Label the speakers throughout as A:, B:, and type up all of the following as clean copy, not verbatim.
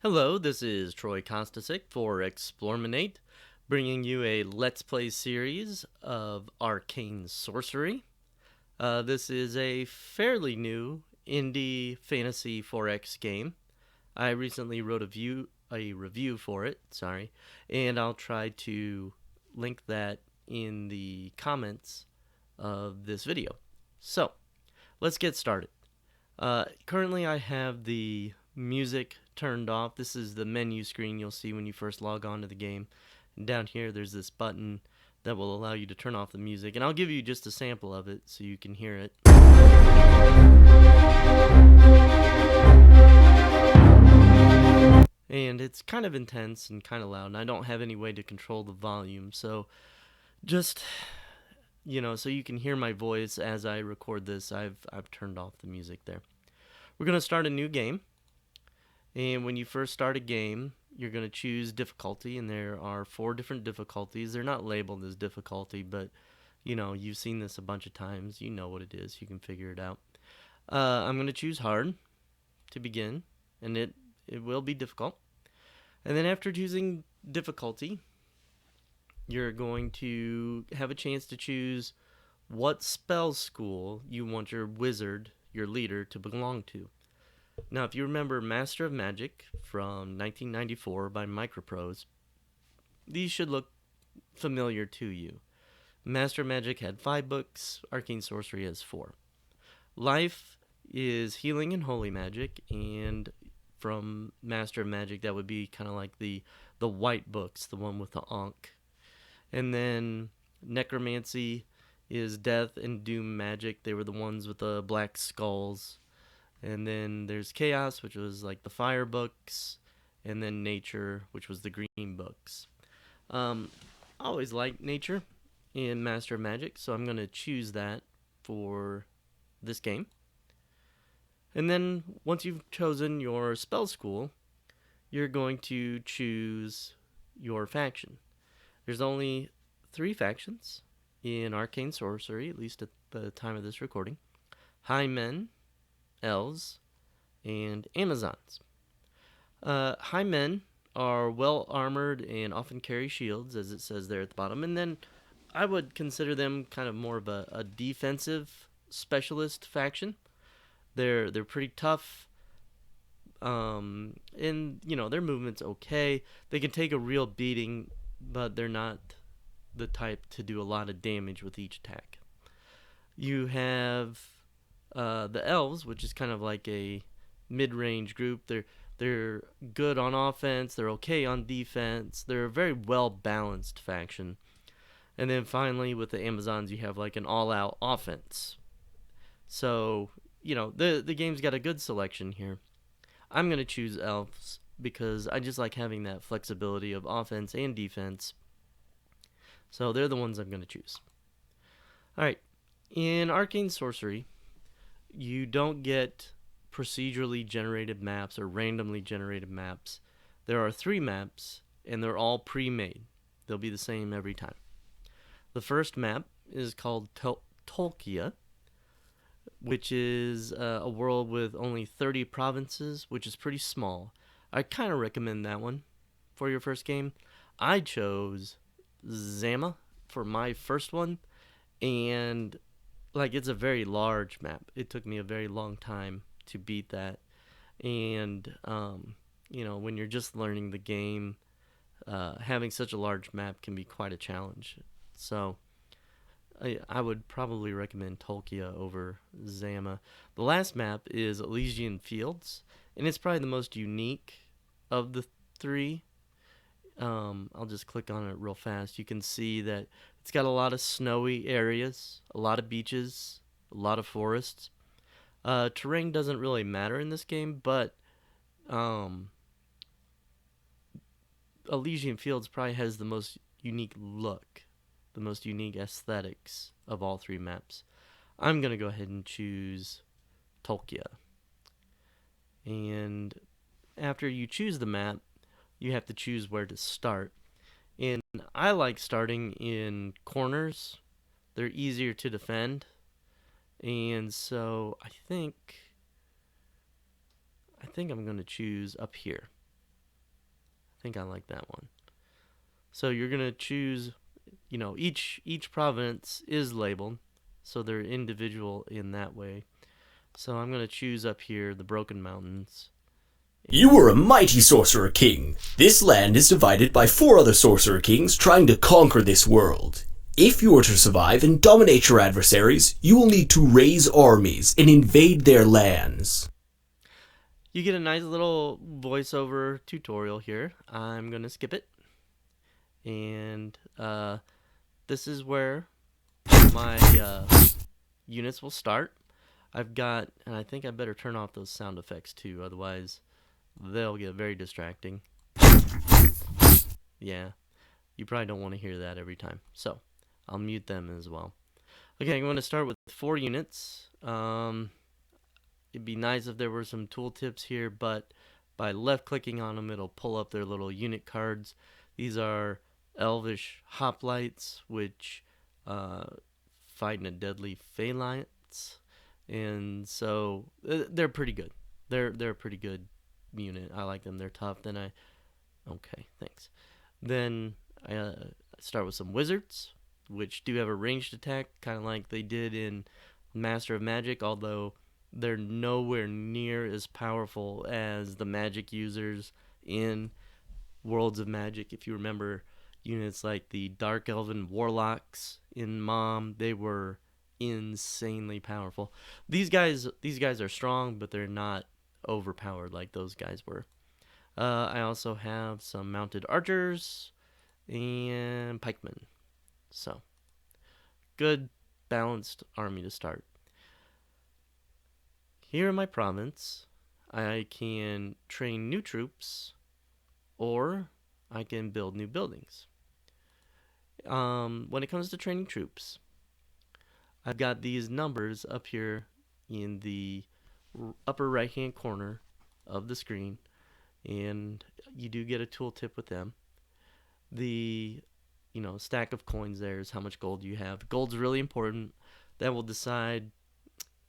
A: Hello, this is Troy Kostasik for Explorminate, bringing you a Let's Play series of Arcane Sorcery. This is a fairly new indie fantasy 4X game. I recently wrote a review for it, and I'll try to link that in the comments of this video. So, let's get started. Currently, I have the music turned off. This is the menu screen you'll see when you first log on to the game. And down here, there's this button that will allow you to turn off the music. And I'll give you just a sample of it so you can hear it. And it's kind of intense and kind of loud, and I don't have any way to control the volume. So just, so you can hear my voice as I record this, I've turned off the music there. We're going to start a new game. And when you first start a game, you're going to choose difficulty, and there are 4 different difficulties. They're not labeled as difficulty, but, you've seen this a bunch of times. You know what it is. You can figure it out. I'm going to choose hard to begin, and it will be difficult. And then after choosing difficulty, you're going to have a chance to choose what spell school you want your wizard, your leader, to belong to. Now, if you remember Master of Magic from 1994 by Microprose, these should look familiar to you. Master of Magic had 5 books, Arcane Sorcery has 4. Life is Healing and Holy Magic, and from Master of Magic, that would be kind of like the white books, the one with the Ankh. And then Necromancy is Death and Doom Magic. They were the ones with the black skulls. And then there's Chaos, which was like the fire books, and then Nature, which was the green books. I always liked Nature in Master of Magic, so I'm going to choose that for this game. And then once you've chosen your spell school, you're going to choose your faction. There's only 3 factions in Arcane Sorcery, at least at the time of this recording. High Men, Elves, and Amazons. High Men are well armored and often carry shields, as it says there at the bottom. And then I would consider them kind of more of a defensive specialist faction. They're pretty tough, and their movement's okay. They can take a real beating, but they're not the type to do a lot of damage with each attack. You have the Elves, which is kind of like a mid-range group. They're good on offense. They're okay on defense. They're a very well-balanced faction. And then finally, with the Amazons, you have like an all-out offense. So, the game's got a good selection here. I'm going to choose Elves because I just like having that flexibility of offense and defense. So they're the ones I'm going to choose. Alright, in Arcane Sorcery, you don't get procedurally generated maps or randomly generated maps. There are 3 maps, and they're all pre-made. They'll be the same every time. The first map is called Tolkia, which is a world with only 30 provinces, which is pretty small. I kind of recommend that one for your first game. I chose Zama for my first one, and it's a very large map. It took me a very long time to beat that. And, when you're just learning the game, having such a large map can be quite a challenge. So I would probably recommend Tolkia over Zama. The last map is Elysian Fields, and it's probably the most unique of the 3. I'll just click on it real fast. You can see that it's got a lot of snowy areas, a lot of beaches, a lot of forests. Terrain doesn't really matter in this game, but Elysian Fields probably has the most unique look, the most unique aesthetics of all 3 maps. I'm going to go ahead and choose Tolkia. And after you choose the map, you have to choose where to start. And I like starting in corners. They're easier to defend. And so I think I'm going to choose up here. think I like that one. So you're gonna choose, each province is labeled, so they're individual in that way. So I'm gonna choose up here the Broken Mountains.
B: You were a mighty sorcerer king. This land is divided by 4 other sorcerer kings trying to conquer this world. If you are to survive and dominate your adversaries, you will need to raise armies and invade their lands.
A: You get a nice little voiceover tutorial here. I'm gonna skip it, and this is where my units will start. And I think I better turn off those sound effects too, otherwise they'll get very distracting. Yeah, you probably don't want to hear that every time, so I'll mute them as well. Okay, I'm going to start with 4 units. It'd be nice if there were some tooltips here, but by left-clicking on them, it'll pull up their little unit cards. These are Elvish Hoplites, which fight in a deadly phalanx, and so they're pretty good. They're a pretty good unit. I like them. They're tough. Okay, thanks. Then I start with some wizards, which do have a ranged attack, kind of like they did in Master of Magic, although they're nowhere near as powerful as the magic users in Worlds of Magic. If you remember units like the Dark Elven Warlocks in MOM, they were insanely powerful. These guys are strong, but they're not overpowered like those guys were. I also have some mounted archers and pikemen. So, good balanced army to start. Here in my province, I can train new troops, or I can build new buildings. When it comes to training troops, I've got these numbers up here in the upper right hand corner of the screen, and you do get a tooltip with them. The stack of coins there is how much gold you have. Gold's really important. That will decide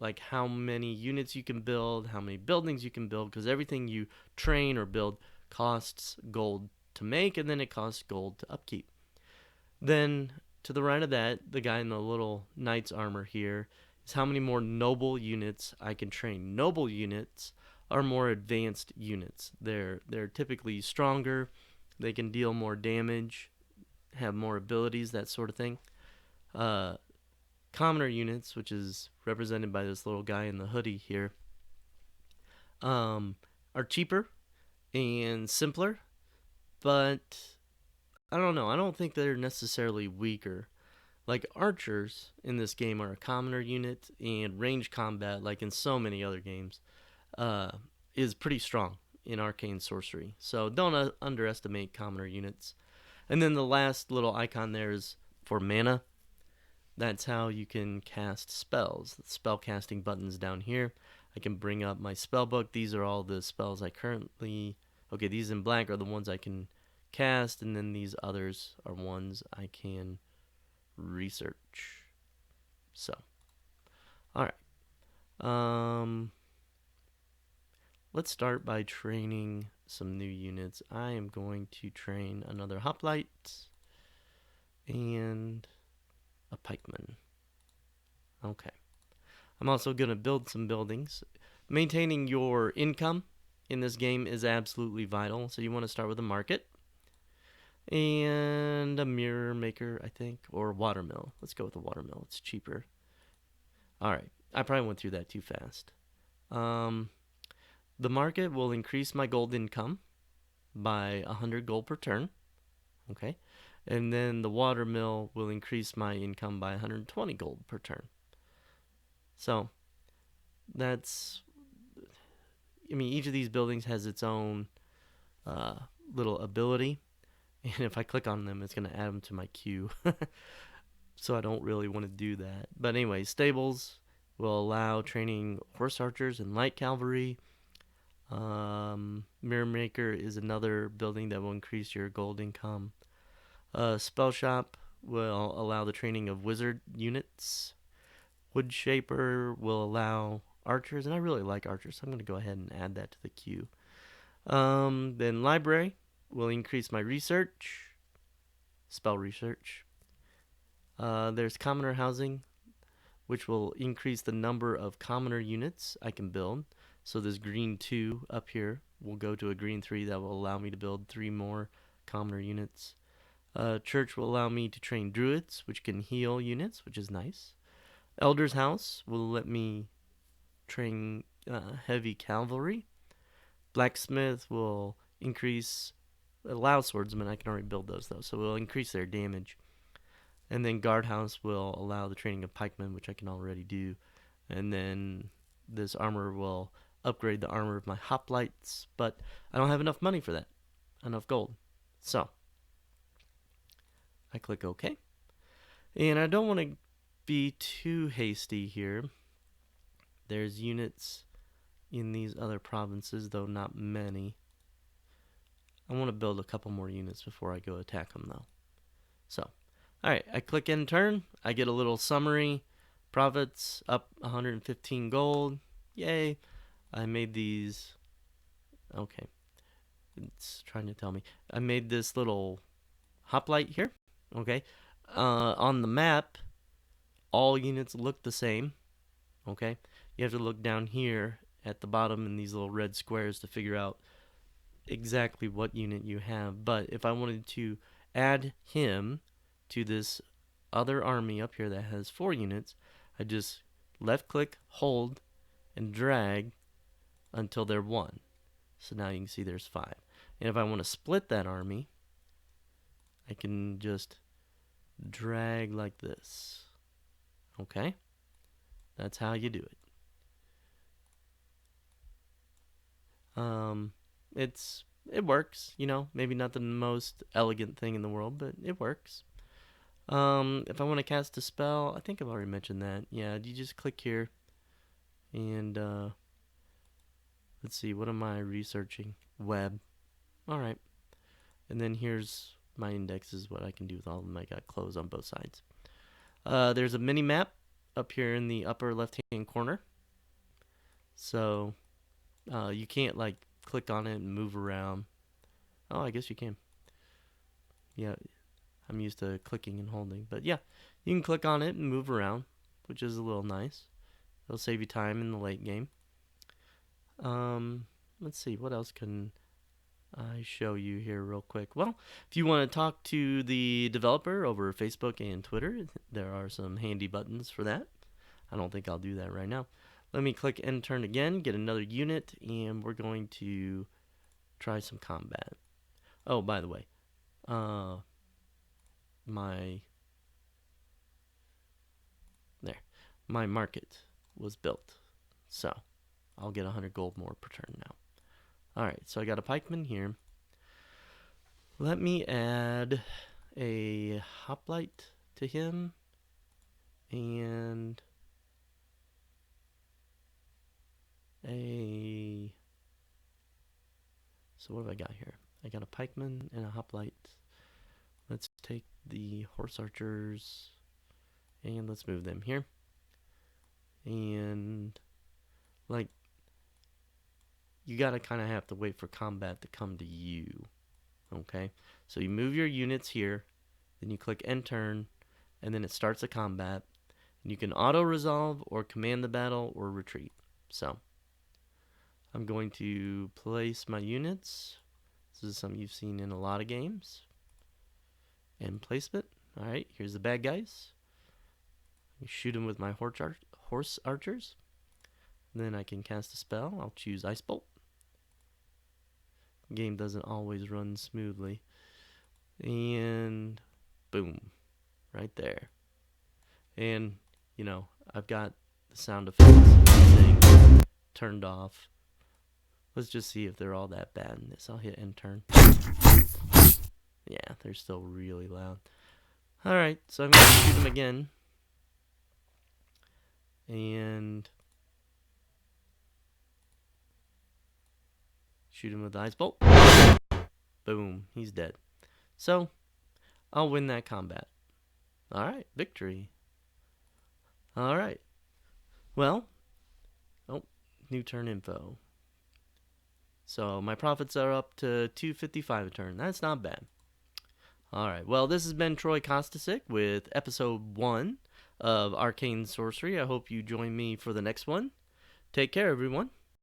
A: like how many units you can build, how many buildings you can build, because everything you train or build costs gold to make, and then it costs gold to upkeep. Then to the right of that, the guy in the little knight's armor here is how many more noble units I can train. Noble units are more advanced units. They're typically stronger. They can deal more damage, have more abilities, that sort of thing. Commoner units, which is represented by this little guy in the hoodie here, are cheaper and simpler, but I don't know. I don't think they're necessarily weaker. Like archers in this game are a commoner unit, and range combat, like in so many other games, is pretty strong in Arcane Sorcery. So don't underestimate commoner units. And then the last little icon there is for mana. That's how you can cast spells. The spell casting buttons down here. I can bring up my spell book. These are all the spells I currently... Okay, these in black are the ones I can cast, and then these others are ones I can research. So, alright. Let's start by training some new units. I am going to train another hoplite and a pikeman. Okay. I'm also going to build some buildings. Maintaining your income in this game is absolutely vital. So you want to start with a market and a mirror maker, I think, or watermill. Let's go with a watermill. It's cheaper. All right. I probably went through that too fast. The market will increase my gold income by 100 gold per turn. Okay. And then the watermill will increase my income by 120 gold per turn. So that's, each of these buildings has its own little ability. And if I click on them, it's going to add them to my queue. So I don't really want to do that. But anyway, stables will allow training horse archers and light cavalry. Mirror Maker is another building that will increase your gold income. Spell Shop will allow the training of wizard units. Wood Shaper will allow archers, and I really like archers, so I'm going to go ahead and add that to the queue. Then Library will increase my research, spell research. There's commoner housing, which will increase the number of commoner units I can build. So this green 2 up here will go to a green 3 that will allow me to build 3 more commoner units. Church will allow me to train druids, which can heal units, which is nice. Elder's House will let me train heavy cavalry. Blacksmith will allow swordsmen. I can already build those though, so it will increase their damage. And then Guardhouse will allow the training of pikemen, which I can already do. And then this armor will upgrade the armor of my hoplites, but I don't have enough money for that, enough gold. So I click OK. And I don't want to be too hasty here. There's units in these other provinces, though not many. I want to build a couple more units before I go attack them, though. So, alright, I click end turn. I get a little summary. Profits up 115 gold. Yay. I made these. Okay. It's trying to tell me. I made this little hoplite here. Okay. On the map, all units look the same. Okay. You have to look down here at the bottom in these little red squares to figure out exactly what unit you have. But if I wanted to add him to this other army up here that has 4 units, I just left click, hold, and drag until they're 1. So now you can see there's 5. And if I want to split that army, I can just drag like this. Okay? That's how you do it. It works, you know, maybe not the most elegant thing in the world, but it works. If I want to cast a spell, I think I've already mentioned that. Yeah, you just click here and let's see, what am I researching? Web. Alright. And then here's my indexes, what I can do with all of them. I got clothes on both sides. There's a mini map up here in the upper left hand corner. So you can't like click on it and move around. Oh, I guess you can. Yeah, I'm used to clicking and holding. But yeah, you can click on it and move around, which is a little nice. It'll save you time in the late game. Let's see, what else can I show you here real quick? Well, if you want to talk to the developer over Facebook and Twitter, there are some handy buttons for that. I don't think I'll do that right now. Let me click end turn again, get another unit, and we're going to try some combat. Oh, by the way, my market was built, so I'll get 100 gold more per turn now. Alright, so I got a pikeman here. Let me add a hoplite to him, and so what have I got here? I got a pikeman and a hoplite. Let's take the horse archers and let's move them here. And like, you gotta kind of have to wait for combat to come to you. Okay, so you move your units here, then you click end turn, and then it starts a combat. And you can auto resolve or command the battle or retreat. So I'm going to place my units. This is something you've seen in a lot of games. And placement. Alright, here's the bad guys. I shoot them with my horse archers. Then I can cast a spell. I'll choose Ice Bolt. Game doesn't always run smoothly. And boom. Right there. And, you know, I've got the sound effects thing turned off. Let's just see if they're all that bad in this. I'll hit end turn. Yeah, they're still really loud. Alright, so I'm going to shoot them again. And shoot him with the ice bolt. Boom, he's dead. So, I'll win that combat. Alright, victory. Alright. Well, oh, new turn info. So my profits are up to 255 a turn. That's not bad. All right. Well, this has been Troy Kostasic with episode 1 of Arcane Sorcery. I hope you join me for the next one. Take care, everyone.